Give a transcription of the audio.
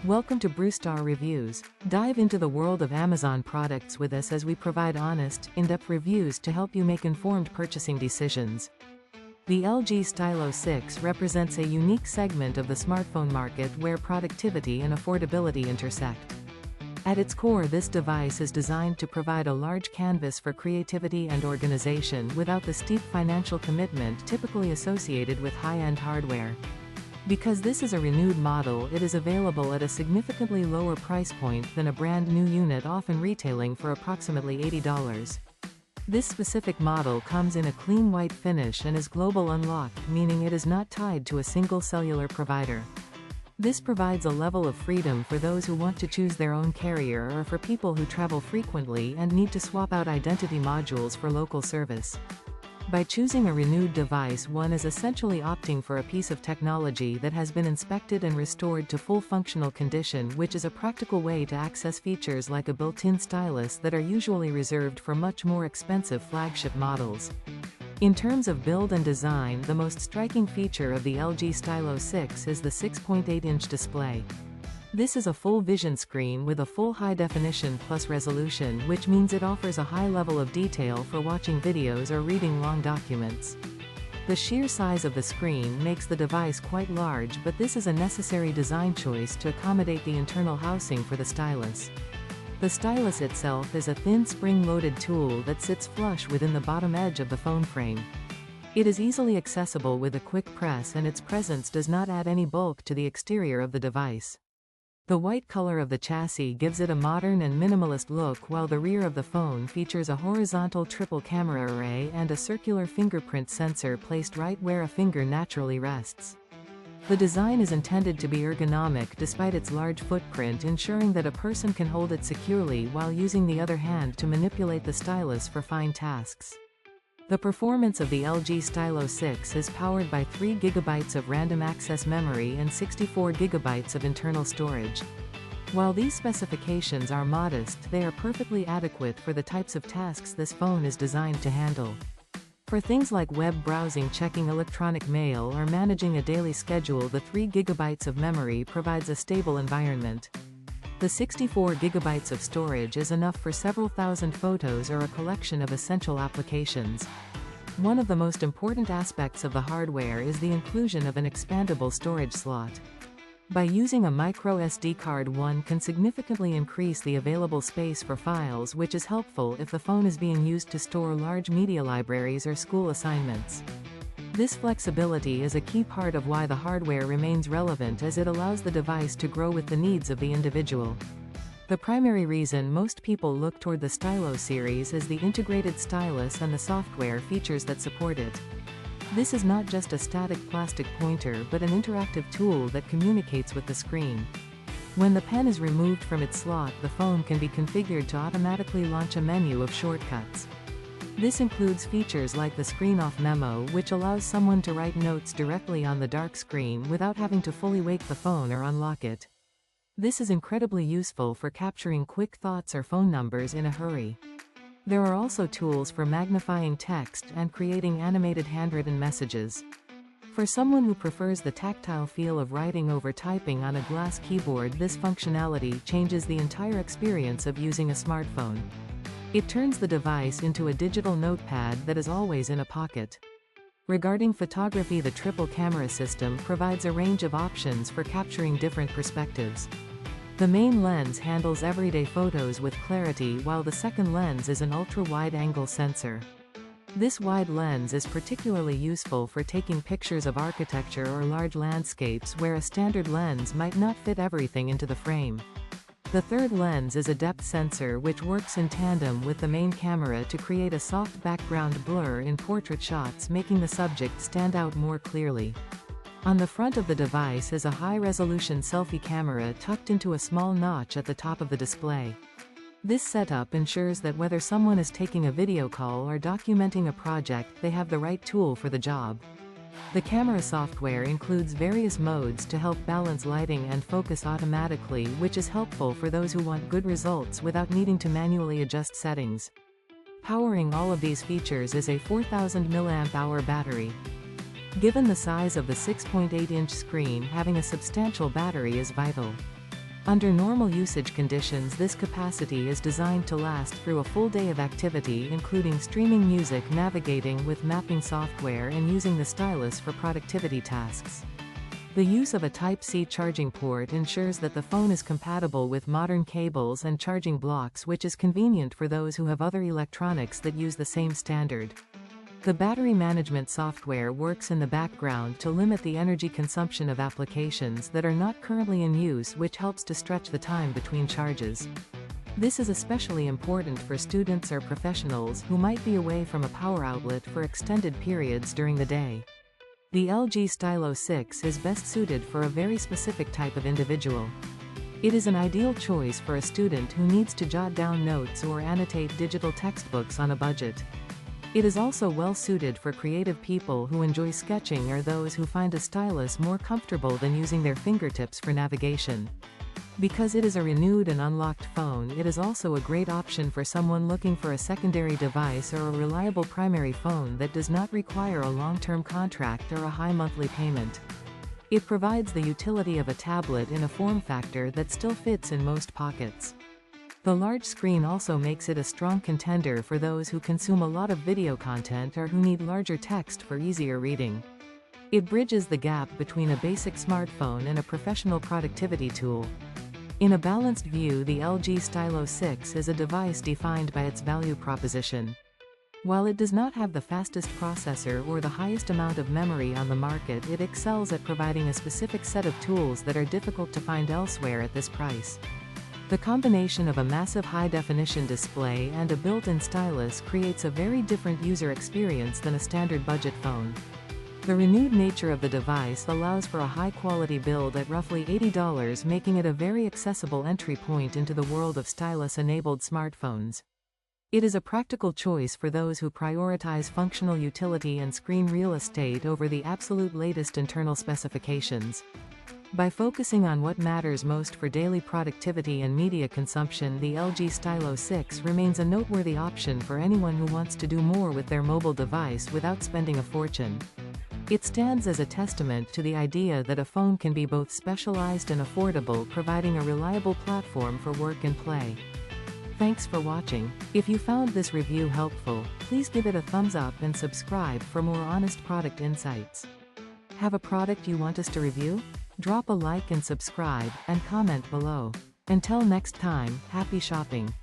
Welcome to Brewstar Reviews. Dive into the world of Amazon products with us as we provide honest, in-depth reviews to help you make informed purchasing decisions. The LG Stylo 6 represents a unique segment of the smartphone market where productivity and affordability intersect. At its core, this device is designed to provide a large canvas for creativity and organization without the steep financial commitment typically associated with high-end hardware. Because this is a renewed model, it is available at a significantly lower price point than a brand new unit, often retailing for approximately $80. This specific model comes in a clean white finish and is global unlocked, meaning it is not tied to a single cellular provider. This provides a level of freedom for those who want to choose their own carrier or for people who travel frequently and need to swap out identity modules for local service. By choosing a renewed device, one is essentially opting for a piece of technology that has been inspected and restored to full functional condition, which is a practical way to access features like a built-in stylus that are usually reserved for much more expensive flagship models. In terms of build and design, the most striking feature of the LG Stylo 6 is the 6.8-inch display. This is a full vision screen with a full high-definition plus resolution, which means it offers a high level of detail for watching videos or reading long documents. The sheer size of the screen makes the device quite large, but this is a necessary design choice to accommodate the internal housing for the stylus. The stylus itself is a thin spring-loaded tool that sits flush within the bottom edge of the phone frame. It is easily accessible with a quick press, and its presence does not add any bulk to the exterior of the device. The white color of the chassis gives it a modern and minimalist look, while the rear of the phone features a horizontal triple camera array and a circular fingerprint sensor placed right where a finger naturally rests. The design is intended to be ergonomic despite its large footprint, ensuring that a person can hold it securely while using the other hand to manipulate the stylus for fine tasks. The performance of the LG Stylo 6 is powered by 3 GB of random access memory and 64 GB of internal storage. While these specifications are modest, they are perfectly adequate for the types of tasks this phone is designed to handle. For things like web browsing, checking electronic mail, or managing a daily schedule, the 3 GB of memory provides a stable environment. The 64 GB of storage is enough for several thousand photos or a collection of essential applications. One of the most important aspects of the hardware is the inclusion of an expandable storage slot. By using a microSD card, one can significantly increase the available space for files, which is helpful if the phone is being used to store large media libraries or school assignments. This flexibility is a key part of why the hardware remains relevant, as it allows the device to grow with the needs of the individual. The primary reason most people look toward the Stylo series is the integrated stylus and the software features that support it. This is not just a static plastic pointer, but an interactive tool that communicates with the screen. When the pen is removed from its slot, the phone can be configured to automatically launch a menu of shortcuts. This includes features like the screen-off memo, which allows someone to write notes directly on the dark screen without having to fully wake the phone or unlock it. This is incredibly useful for capturing quick thoughts or phone numbers in a hurry. There are also tools for magnifying text and creating animated handwritten messages. For someone who prefers the tactile feel of writing over typing on a glass keyboard, this functionality changes the entire experience of using a smartphone. It turns the device into a digital notepad that is always in a pocket. Regarding photography, the triple camera system provides a range of options for capturing different perspectives. The main lens handles everyday photos with clarity, while the second lens is an ultra-wide-angle sensor. This wide lens is particularly useful for taking pictures of architecture or large landscapes where a standard lens might not fit everything into the frame. The third lens is a depth sensor, which works in tandem with the main camera to create a soft background blur in portrait shots, making the subject stand out more clearly. On the front of the device is a high-resolution selfie camera tucked into a small notch at the top of the display. This setup ensures that whether someone is taking a video call or documenting a project, they have the right tool for the job. The camera software includes various modes to help balance lighting and focus automatically, which is helpful for those who want good results without needing to manually adjust settings. Powering all of these features is a 4000 mAh battery. Given the size of the 6.8-inch screen, having a substantial battery is vital. Under normal usage conditions, this capacity is designed to last through a full day of activity, including streaming music, navigating with mapping software, and using the stylus for productivity tasks. The use of a Type-C charging port ensures that the phone is compatible with modern cables and charging blocks, which is convenient for those who have other electronics that use the same standard. The battery management software works in the background to limit the energy consumption of applications that are not currently in use, which helps to stretch the time between charges. This is especially important for students or professionals who might be away from a power outlet for extended periods during the day. The LG Stylo 6 is best suited for a very specific type of individual. It is an ideal choice for a student who needs to jot down notes or annotate digital textbooks on a budget. It is also well suited for creative people who enjoy sketching or those who find a stylus more comfortable than using their fingertips for navigation. Because it is a renewed and unlocked phone, it is also a great option for someone looking for a secondary device or a reliable primary phone that does not require a long-term contract or a high monthly payment. It provides the utility of a tablet in a form factor that still fits in most pockets. The large screen also makes it a strong contender for those who consume a lot of video content or who need larger text for easier reading. It bridges the gap between a basic smartphone and a professional productivity tool. In a balanced view, the LG Stylo 6 is a device defined by its value proposition. While it does not have the fastest processor or the highest amount of memory on the market, it excels at providing a specific set of tools that are difficult to find elsewhere at this price. The combination of a massive high-definition display and a built-in stylus creates a very different user experience than a standard budget phone. The renewed nature of the device allows for a high-quality build at roughly $80, making it a very accessible entry point into the world of stylus-enabled smartphones. It is a practical choice for those who prioritize functional utility and screen real estate over the absolute latest internal specifications. By focusing on what matters most for daily productivity and media consumption, the LG Stylo 6 remains a noteworthy option for anyone who wants to do more with their mobile device without spending a fortune. It stands as a testament to the idea that a phone can be both specialized and affordable, providing a reliable platform for work and play. Thanks for watching. If you found this review helpful, please give it a thumbs up and subscribe for more honest product insights. Have a product you want us to review? Drop a like and subscribe, and comment below. Until next time, happy shopping.